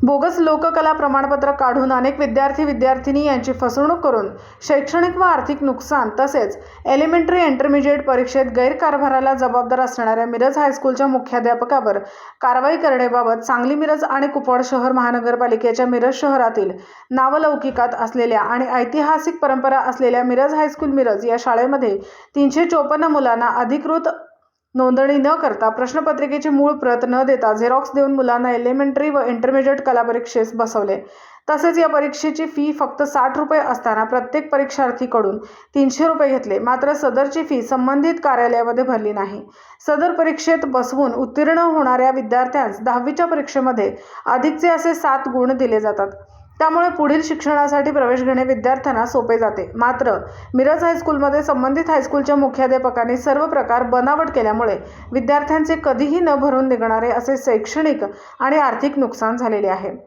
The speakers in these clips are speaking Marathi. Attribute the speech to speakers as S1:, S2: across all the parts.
S1: बोगस लोककला प्रमाणपत्र काढून अनेक विद्यार्थी-विद्यार्थिनी यांची फसवणूक करून शैक्षणिक व आर्थिक नुकसान तसेच एलिमेंटरी इंटरमिजिएट परीक्षेत गैरकारभाराला जबाबदार असणाऱ्या मिरज हायस्कूलच्या मुख्याध्यापकावर कारवाई करण्याबाबत सांगली, मिरज आणि कुपवाड शहर महानगरपालिकेच्या मिरज शहरातील नावलौकिकात असलेल्या आणि ऐतिहासिक परंपरा असलेल्या मिरज हायस्कूल मिरज या शाळेमध्ये 354 मुलांना अधिकृत नोंदणी न करता प्रश्नपत्रिकेची मूळ प्रत न देता झेरॉक्स देऊन मुलांना एलिमेंटरी व इंटरमिजिएट कला परीक्षेस बसवले। तसेच या परीक्षेची फी फक्त 60 रुपये असताना प्रत्येक परीक्षार्थीकडून 300 रुपये घेतले। मात्र सदरची फी संबंधित कार्यालयामध्ये भरली नाही। सदर परीक्षेत बसवून उत्तीर्ण होणाऱ्या विद्यार्थ्यांस 10वीच्या परीक्षेमध्ये अधिकचे असे 7 गुण दिले जातात। त्यामुळे पुढील शिक्षणासाठी प्रवेश घेणे विद्यार्थ्यांना सोपे जाते। मात्र मिरज हायस्कूलमध्ये संबंधित हायस्कूलच्या मुख्याध्यापकांनी सर्व प्रकार बनावट केल्यामुळे विद्यार्थ्यांचे कधीही न भरून निघणारे असे शैक्षणिक आणि आर्थिक नुकसान झालेले आहे।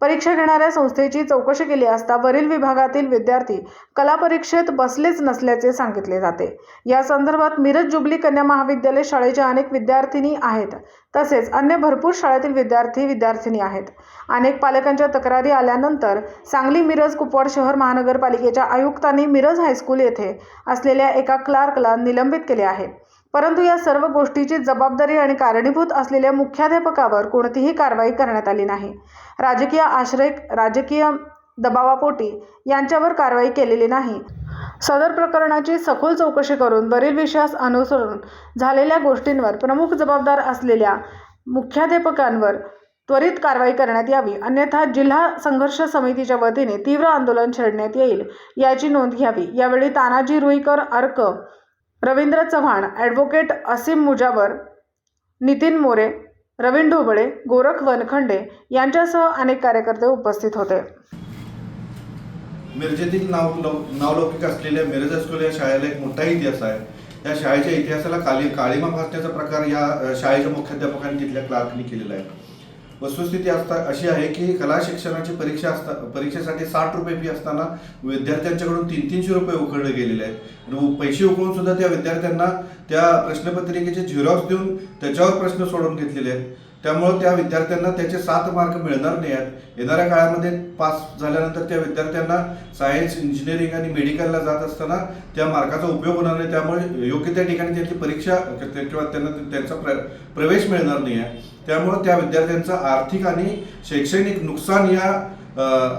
S1: परीक्षा घेणाऱ्या संस्थेची चौकशी केली असता वरील विभागातील विद्यार्थी कला परीक्षेत बसलेच नसल्याचे सांगितले जाते। या संदर्भात मिरज जुबली कन्या महाविद्यालय शाळेच्या अनेक विद्यार्थिनी आहेत, तसेच अन्य भरपूर शाळेतील विद्यार्थी-विद्यार्थिनी आहेत। अनेक पालकांच्या तक्रारी आल्यानंतर सांगली, मिरज, कुपवाड शहर महानगरपालिकेच्या आयुक्तांनी मिरज हायस्कूल येथे असलेल्या एका क्लार्कला निलंबित केले आहे। परंतु या सर्व गोष्टीची जबाबदारी आणि कारणीभूत असलेल्या मुख्याध्यापकावर कोणतीही कारवाई करण्यात आली नाही। राजकीय दबावापोटी यांच्यावर कारवाई केलेली नाही। सदर प्रकरणाची सखोल चौकशी करून वरील विषयास अनुसरून झालेल्या गोष्टींवर प्रमुख जबाबदार असलेल्या मुख्याध्यापकांवर त्वरित कारवाई करण्यात यावी, अन्यथा जिल्हा संघर्ष समितीच्या वतीने तीव्र आंदोलन छेडण्यात येईल याची नोंद घ्यावी। यावेळी तानाजी रुईकर, अर्क रवींद्र चव्हाण, ॲडव्होकेट असीम मुजावर, नितीन मोरे, रवीन ढोबळे, गोरख वनखंडे यांच्यासह अनेक कार्यकर्ते उपस्थित होते।
S2: मिरजेतील नावलौकिक असलेल्या मिरज हायस्कूल या शाळेला एक मोठा इतिहास आहे। या शाळेच्या इतिहासाला काळीमा फासण्याचा प्रकार या शाळेच्या मुख्याध्यापकांनी तिथल्या क्लार्कनी केलेला आहे। वस्तुस्थिती अशी आहे की कला शिक्षणाची परीक्षेसाठी 60 रुपये फी असताना विद्यार्थ्यांच्याकडून 300 रुपये उकळले गेलेले आहेत आणि पैसे उकळून सुद्धा त्या विद्यार्थ्यांना त्या प्रश्नपत्रिकेचे झेरॉक्स देऊन त्याच्यावर प्रश्न सोडवून घेतलेले आहेत। त्यामुळे त्या विद्यार्थ्यांना त्याचे 7 मार्क मिळणार नाही आहेत। येणाऱ्या काळामध्ये पास झाल्यानंतर त्या विद्यार्थ्यांना सायन्स, इंजिनिअरिंग आणि मेडिकलला जात असताना त्या मार्काचा उपयोग होणार नाही। त्यामुळे योग्य त्या ठिकाणी त्यांची परीक्षा किंवा त्यांचा प्रवेश मिळणार नाही आहे। त्यामुळे त्या विद्यार्थ्यांचं आर्थिक आणि शैक्षणिक नुकसान या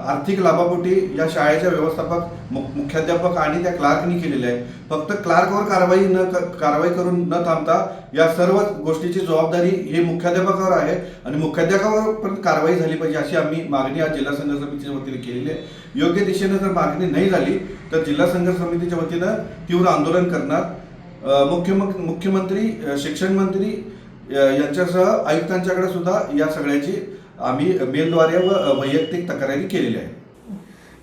S2: आर्थिक लाभापोटी या शाळेच्या व्यवस्थापक, मुख्याध्यापक आणि त्या क्लार्कनी केलेले आहे। फक्त क्लार्कवर कारवाई करून न थांबता या सर्व गोष्टीची जबाबदारी हे मुख्याध्यापकावर आहे आणि मुख्याध्यापकावर पण कारवाई झाली पाहिजे अशी आम्ही मागणी आज जिल्हा संघर्ष समितीच्या वतीने केलेली आहे। योग्य दिशेने जर मागणी नाही झाली तर जिल्हा संघर्ष समितीच्या वतीनं तीव्र आंदोलन करणार। मुख्यमंत्री, शिक्षण मंत्री यांच्यासह आयुक्तांच्याकडे सुद्धा या सगळ्याची आम्ही मेलद्वारे व वैयक्तिक तक्रारी केलेल्या आहेत।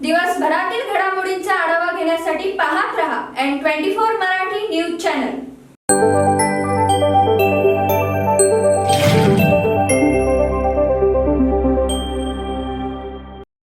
S3: दिवसभरातील घडामोडींचा आढावा घेण्यासाठी पाहत रहा N24 मराठी न्यूज चॅनल।